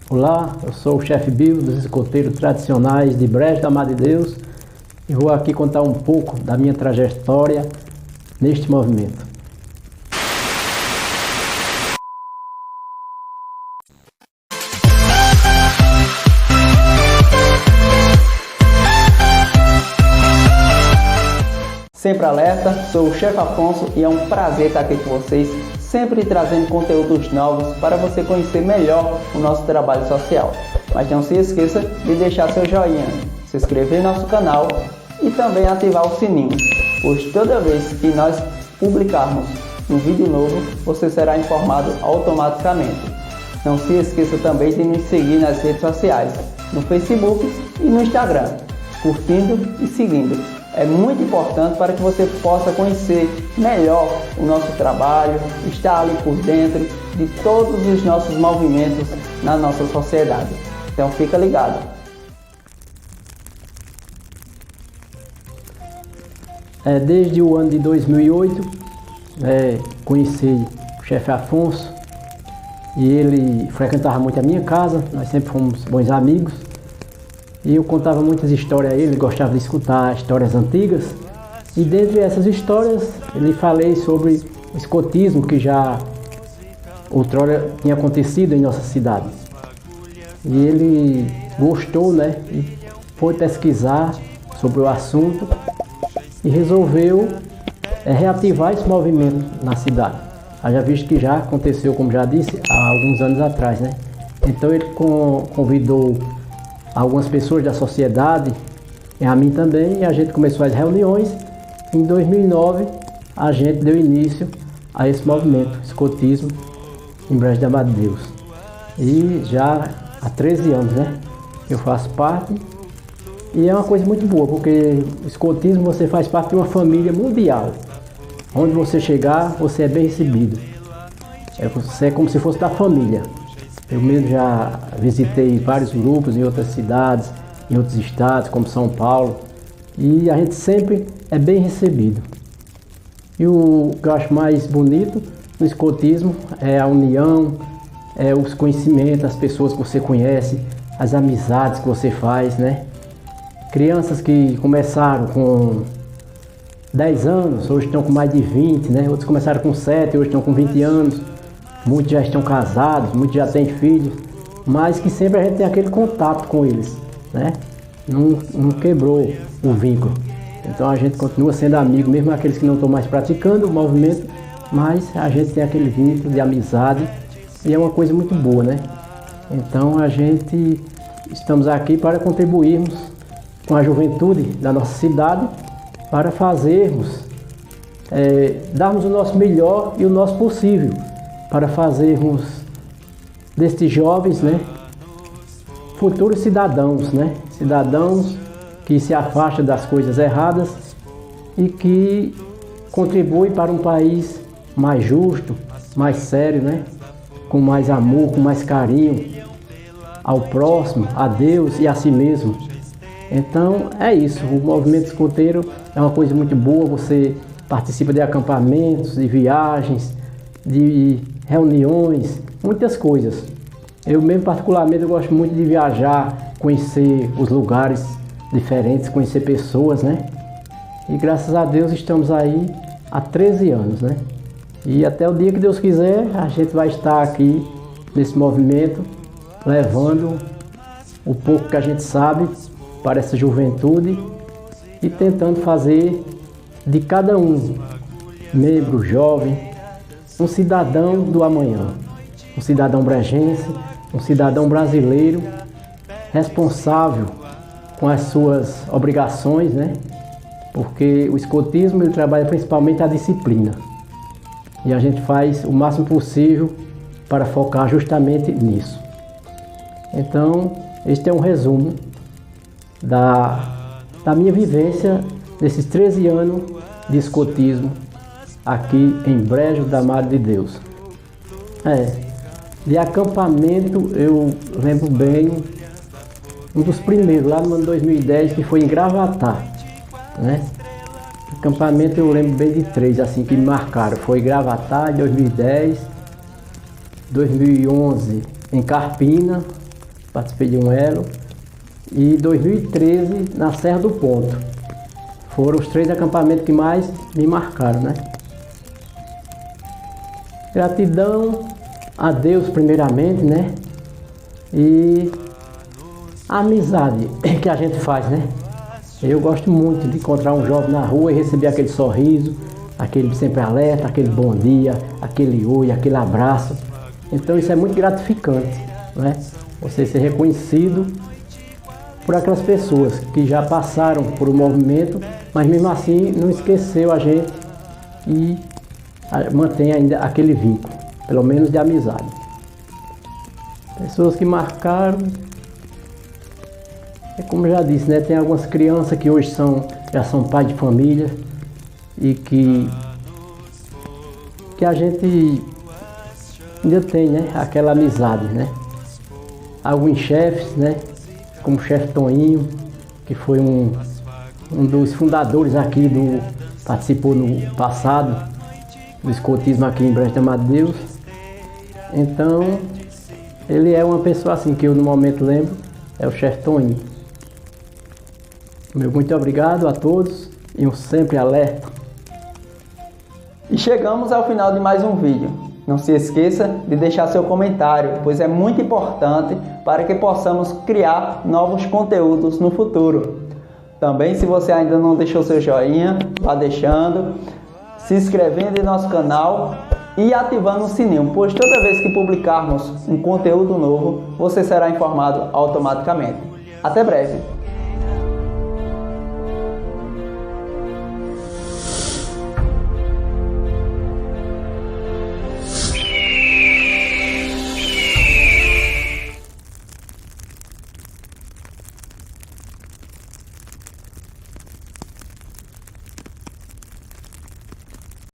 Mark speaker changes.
Speaker 1: Olá, eu sou o chefe Bill dos escoteiros tradicionais de Brejo da Madre Deus e vou aqui contar um pouco da minha trajetória neste movimento.
Speaker 2: Sempre alerta, sou o chefe Afonso e é um prazer estar aqui com vocês, sempre trazendo conteúdos novos para você conhecer melhor o nosso trabalho social. Mas não se esqueça de deixar seu joinha, se inscrever no nosso canal e também ativar o sininho, pois toda vez que nós publicarmos um vídeo novo, você será informado automaticamente. Não se esqueça também de nos seguir nas redes sociais, no Facebook e no Instagram, curtindo e seguindo. É muito importante para que você possa conhecer melhor o nosso trabalho, estar ali por dentro de todos os nossos movimentos na nossa sociedade. Então fica ligado.
Speaker 1: Desde o ano de 2008, conheci o chefe Afonso e ele frequentava muito a minha casa, nós sempre fomos bons amigos. E eu contava muitas histórias a ele, gostava de escutar histórias antigas. E dentre essas histórias, eu lhe falei sobre o escotismo que já outrora tinha acontecido em nossa cidade. E ele gostou, né? E foi pesquisar sobre o assunto e resolveu reativar esse movimento na cidade. Haja visto que já aconteceu, como já disse, há alguns anos atrás, né? Então ele convidou algumas pessoas da sociedade, e a mim também, e a gente começou as reuniões. Em 2009, a gente deu início a esse movimento, escotismo, em Brejo da Madre Deus. E já há 13 anos, né, eu faço parte, e é uma coisa muito boa, porque o escotismo você faz parte de uma família mundial. Onde você chegar, você é bem recebido. Você é como se fosse da família. Eu mesmo já visitei vários grupos em outras cidades, em outros estados, como São Paulo, e a gente sempre é bem recebido. E o que eu acho mais bonito no escotismo é a união, é os conhecimentos, as pessoas que você conhece, as amizades que você faz, né? Crianças que começaram com 10 anos, hoje estão com mais de 20, né? Outros começaram com 7, hoje estão com 20 anos. Muitos já estão casados, muitos já têm filhos, mas que sempre a gente tem aquele contato com eles, né? Não quebrou o vínculo. Então a gente continua sendo amigo, mesmo aqueles que não estão mais praticando o movimento, mas a gente tem aquele vínculo de amizade e é uma coisa muito boa, né? Então a gente estamos aqui para contribuirmos com a juventude da nossa cidade, para fazermos, darmos o nosso melhor e o nosso possível, para fazermos destes jovens, né, futuros cidadãos, né, cidadãos que se afastam das coisas erradas e que contribuem para um país mais justo, mais sério, né, com mais amor, com mais carinho ao próximo, a Deus e a si mesmo. Então é isso, o movimento escoteiro é uma coisa muito boa, você participa de acampamentos, de viagens, de reuniões, muitas coisas. Eu mesmo particularmente eu gosto muito de viajar, conhecer os lugares diferentes, conhecer pessoas, né? E graças a Deus estamos aí há 13 anos, né? E até o dia que Deus quiser, a gente vai estar aqui nesse movimento, levando o pouco que a gente sabe para essa juventude e tentando fazer de cada um, membro, jovem, um cidadão do amanhã, um cidadão brejense, um cidadão brasileiro, responsável com as suas obrigações, né? Porque o escotismo ele trabalha principalmente a disciplina. E a gente faz o máximo possível para focar justamente nisso. Então, este é um resumo da minha vivência nesses 13 anos de escotismo aqui em Brejo da Madre de Deus. De acampamento eu lembro bem um dos primeiros, lá no ano 2010, que foi em Gravatá, né? Acampamento eu lembro bem de 3, assim, que me marcaram. Foi Gravatá em 2010, 2011 em Carpina, participei de um elo. E 2013 na Serra do Ponto. Foram os 3 acampamentos que mais me marcaram, né? Gratidão a Deus primeiramente, né? E a amizade que a gente faz, né? Eu gosto muito de encontrar um jovem na rua e receber aquele sorriso, aquele sempre alerta, aquele bom dia, aquele oi, aquele abraço. Então isso é muito gratificante, né? Você ser reconhecido por aquelas pessoas que já passaram por um movimento, mas mesmo assim não esqueceu a gente e mantém ainda aquele vínculo, pelo menos de amizade. Pessoas que marcaram, como eu já disse, né? Tem algumas crianças que hoje já são pais de família e que a gente ainda tem, né? Aquela amizade, né? Alguns chefes, né? Como o chefe Toninho, que foi um dos fundadores aqui participou no passado do escotismo aqui em Brejo de Amadeus. Então, ele é uma pessoa assim que eu no momento lembro, é o chefe Toninho. Meu muito obrigado a todos e um sempre alerta.
Speaker 2: E chegamos ao final de mais um vídeo. Não se esqueça de deixar seu comentário, pois é muito importante para que possamos criar novos conteúdos no futuro. Também, se você ainda não deixou seu joinha, vá deixando, se inscrevendo em nosso canal e ativando o sininho, pois toda vez que publicarmos um conteúdo novo, você será informado automaticamente. Até breve!